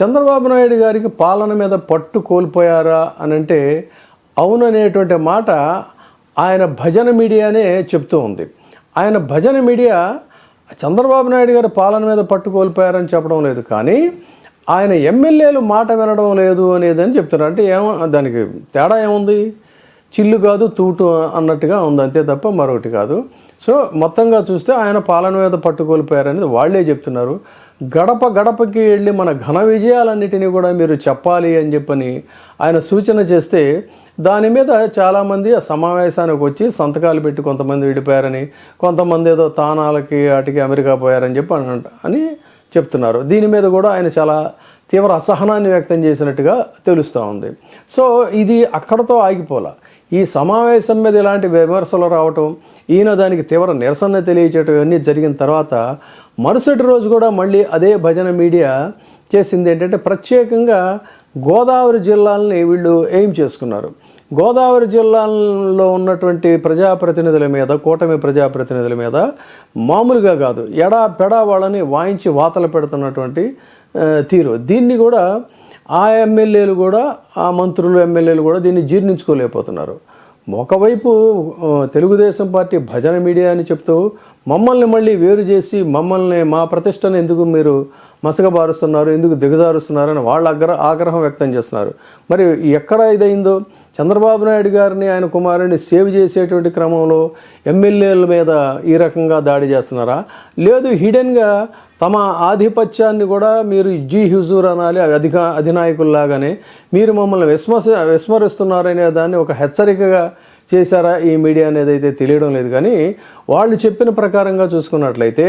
చంద్రబాబు నాయుడు గారికి పాలన మీద పట్టు కోల్పోయారా అని అంటే అవుననేటువంటి మాట ఆయన భజన మీడియానే చెప్తూ ఉంది. ఆయన భజన మీడియా చంద్రబాబు నాయుడు గారి పాలన మీద పట్టు కోల్పోయారని చెప్పడం లేదు, కానీ ఆయన ఎమ్మెల్యేలు మాట వినడం లేదు అనేదని చెప్తున్నారు. అంటే దానికి తేడా ఏముంది? చిల్లు కాదు తూటు అన్నట్టుగా ఉంది, అంతే తప్ప మరొకటి కాదు. సో మొత్తంగా చూస్తే ఆయన పాలన మీద పట్టుకోల్పోయారనేది వాళ్లే చెప్తున్నారు. గడప గడపకి వెళ్ళి మన ఘన విజయాలన్నిటినీ కూడా మీరు చెప్పాలి అని చెప్పని ఆయన సూచన చేస్తే దాని మీద చాలామంది ఆ సమావేశానికి వచ్చి సంతకాలు పెట్టి కొంతమంది విడిపోయారని, కొంతమంది ఏదో తానాలకి వాటికి అమెరికా పోయారని చెప్పి అని చెప్తున్నారు. దీని మీద కూడా ఆయన చాలా తీవ్ర అసహనాన్ని వ్యక్తం చేసినట్టుగా తెలుస్తూ ఉంది. సో ఇది అక్కడతో ఆగిపోలా. ఈ సమావేశం మీద ఇలాంటి విమర్శలు రావటం, ఈయన దానికి తీవ్ర నిరసన తెలియచేయటం ఇవన్నీ జరిగిన తర్వాత మరుసటి రోజు కూడా మళ్ళీ అదే భజన మీడియా చేసింది ఏంటంటే ప్రత్యేకంగా గోదావరి జిల్లాలని వీళ్ళు ఎయిమ్ చేసుకున్నారు. గోదావరి జిల్లాలో ఉన్నటువంటి ప్రజాప్రతినిధుల మీద, కూటమి ప్రజాప్రతినిధుల మీద మామూలుగా కాదు ఎడా పెడా వాళ్ళని వాయించి వాతలు పెడుతున్నటువంటి తీరు. దీన్ని కూడా ఆ ఎమ్మెల్యేలు కూడా, ఆ మంత్రులు ఎమ్మెల్యేలు కూడా దీన్ని జీర్ణించుకోలేకపోతున్నారు. ఒకవైపు తెలుగుదేశం పార్టీ భజన మీడియా అని చెప్తూ మమ్మల్ని మళ్ళీ వేరు చేసి మా ప్రతిష్టను ఎందుకు మీరు మసకబారుస్తున్నారు, ఎందుకు దిగజారుస్తున్నారు అని వాళ్ళ ఆగ్రహం వ్యక్తం చేస్తున్నారు. మరి ఎక్కడ ఇదైందో? చంద్రబాబు నాయుడు గారిని, ఆయన కుమారుని సేవ్ చేసేటువంటి క్రమంలో ఎమ్మెల్యేల మీద ఈ రకంగా దాడి చేస్తున్నారా? లేదు హిడెన్గా తమ ఆధిపత్యాన్ని కూడా మీరు జీ హుజూర్ అనాలి, అధినాయకుల్లాగానే మీరు మమ్మల్ని విస్మరిస్తున్నారనే దాన్ని ఒక హెచ్చరికగా చేశారా ఈ మీడియా అనేది అయితే తెలియడం లేదు. కానీ వాళ్ళు చెప్పిన ప్రకారంగా చూసుకున్నట్లయితే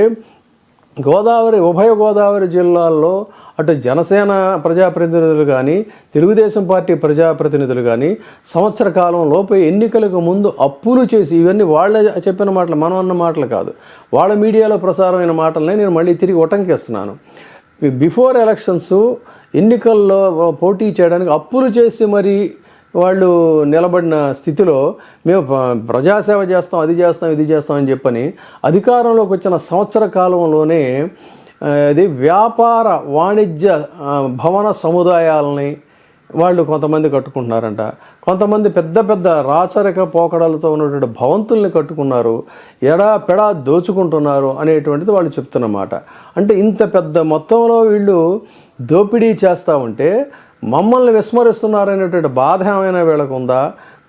ఉభయ గోదావరి జిల్లాల్లో అటు జనసేన ప్రజాప్రతినిధులు కానీ, తెలుగుదేశం పార్టీ ప్రజాప్రతినిధులు కానీ సంవత్సర కాలం లోపు ఎన్నికలకు ముందు అప్పులు చేసి, ఇవన్నీ వాళ్ళే చెప్పిన మాటలు, మనం అన్న మాటలు కాదు, వాళ్ళ మీడియాలో ప్రసారమైన మాటలనే నేను మళ్ళీ తిరిగి ఉటంకిస్తున్నాను. బిఫోర్ ఎలక్షన్స్ ఎన్నికల్లో పోటీ చేయడానికి అప్పులు చేసి మరి వాళ్ళు నిలబడిన స్థితిలో మేము ప్రజాసేవ చేస్తాం, అది చేస్తాం, ఇది చేస్తాం అని చెప్పని అధికారంలోకి వచ్చిన సంవత్సర కాలంలోనే అది వ్యాపార వాణిజ్య భవన సముదాయాలని వాళ్ళు కొంతమంది కట్టుకుంటున్నారంట. కొంతమంది పెద్ద పెద్ద రాచరిక పోకడలతో ఉన్నటువంటి భవంతుల్ని కట్టుకున్నారు, ఎడాపెడా దోచుకుంటున్నారు అనేటువంటిది వాళ్ళు చెప్తున్నమాట. అంటే ఇంత పెద్ద మొత్తంలో వీళ్ళు దోపిడీ చేస్తూ ఉంటే మమ్మల్ని విస్మరిస్తున్నారనేటువంటి బాధ ఏమైనా వీళ్ళకు ఉందా?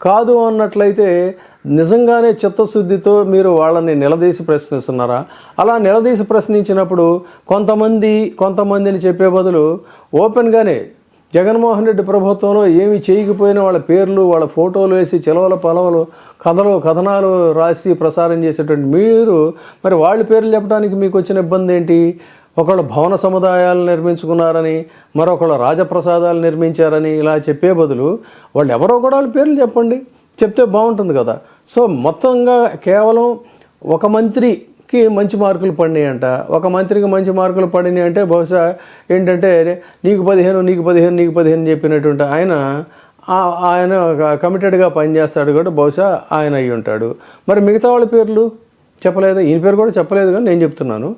కాదు అన్నట్లయితే నిజంగానే చిత్తశుద్ధితో మీరు వాళ్ళని నిలదీసి ప్రశ్నిస్తున్నారా? అలా నిలదీసి ప్రశ్నించినప్పుడు కొంతమందిని చెప్పే బదులు ఓపెన్గానే జగన్మోహన్ రెడ్డి ప్రభుత్వంలో ఏమి చేయకపోయినా వాళ్ళ పేర్లు, వాళ్ళ ఫోటోలు వేసి చెలవల పలవలు కథనాలు రాసి ప్రసారం చేసేటువంటి మీరు మరి వాళ్ళ పేర్లు చెప్పడానికి మీకు వచ్చిన ఇబ్బంది ఏంటి? ఒకళ్ళు భవన సముదాయాలు నిర్మించుకున్నారని, మరొకళ్ళు రాజప్రసాదాలు నిర్మించారని ఇలా చెప్పే బదులు వాళ్ళు ఎవరో కూడా వాళ్ళ పేర్లు చెప్పండి, చెప్తే బాగుంటుంది కదా. సో మొత్తంగా కేవలం ఒక మంత్రికి మంచి మార్కులు పడినాయంట, ఒక మంత్రికి మంచి మార్కులు పడినాయి అంటే బహుశా ఏంటంటే నీకు 15 చెప్పినటువంటి ఆయన కమిటెడ్గా పనిచేస్తాడు కూడా, బహుశా ఆయన అయ్యి ఉంటాడు. మరి మిగతా వాళ్ళ పేర్లు చెప్పలేదు, ఈయన పేరు కూడా చెప్పలేదు, కానీ నేను చెప్తున్నాను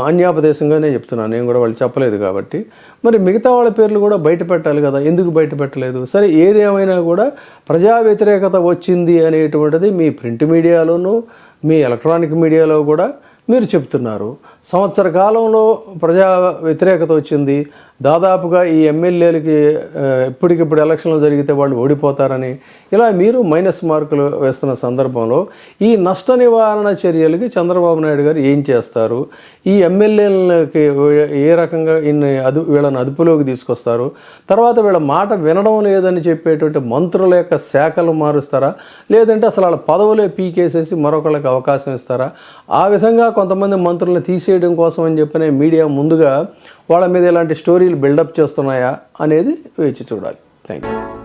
అన్యాపదేశంగానే చెప్తున్నాను, నేను కూడా వాళ్ళు చెప్పలేదు కాబట్టి. మరి మిగతా వాళ్ళ పేర్లు కూడా బయట పెట్టాలి కదా, ఎందుకు బయట పెట్టలేదు? సరే ఏదేమైనా కూడా ప్రజా వ్యతిరేకత వచ్చింది అనేటువంటిది మీ ప్రింట్ మీడియాలోనూ మీ ఎలక్ట్రానిక్ మీడియాలో కూడా మీరు చెప్తున్నారు. సంవత్సర కాలంలో ప్రజా వ్యతిరేకత వచ్చింది, దాదాపుగా ఈ ఎమ్మెల్యేలకి ఇప్పటికిప్పుడు ఎలక్షన్లు జరిగితే వాళ్ళు ఓడిపోతారని ఇలా మీరు మైనస్ మార్కులు వేస్తున్న సందర్భంలో ఈ నష్ట నివారణ చర్యలకి చంద్రబాబు నాయుడు గారు ఏం చేస్తారు? ఈ ఎమ్మెల్యేలకి ఏ రకంగా వీళ్ళని అదుపులోకి తీసుకొస్తారు? తర్వాత వీళ్ళ మాట వినడం లేదని చెప్పేటువంటి మంత్రుల యొక్క శాఖలు మారుస్తారా? లేదంటే అసలు వాళ్ళ పదవులే పీకేసేసి మరొకళ్ళకి అవకాశం ఇస్తారా? ఆ విధంగా కొంతమంది మంత్రులను తీసేయడం కోసం అని చెప్పిన మీడియా ముందుగా వాళ్ళ మీద ఇలాంటి స్టోరీలు బిల్డప్ చేస్తున్నాయా అనేది వేచి చూడాలి. Thank you.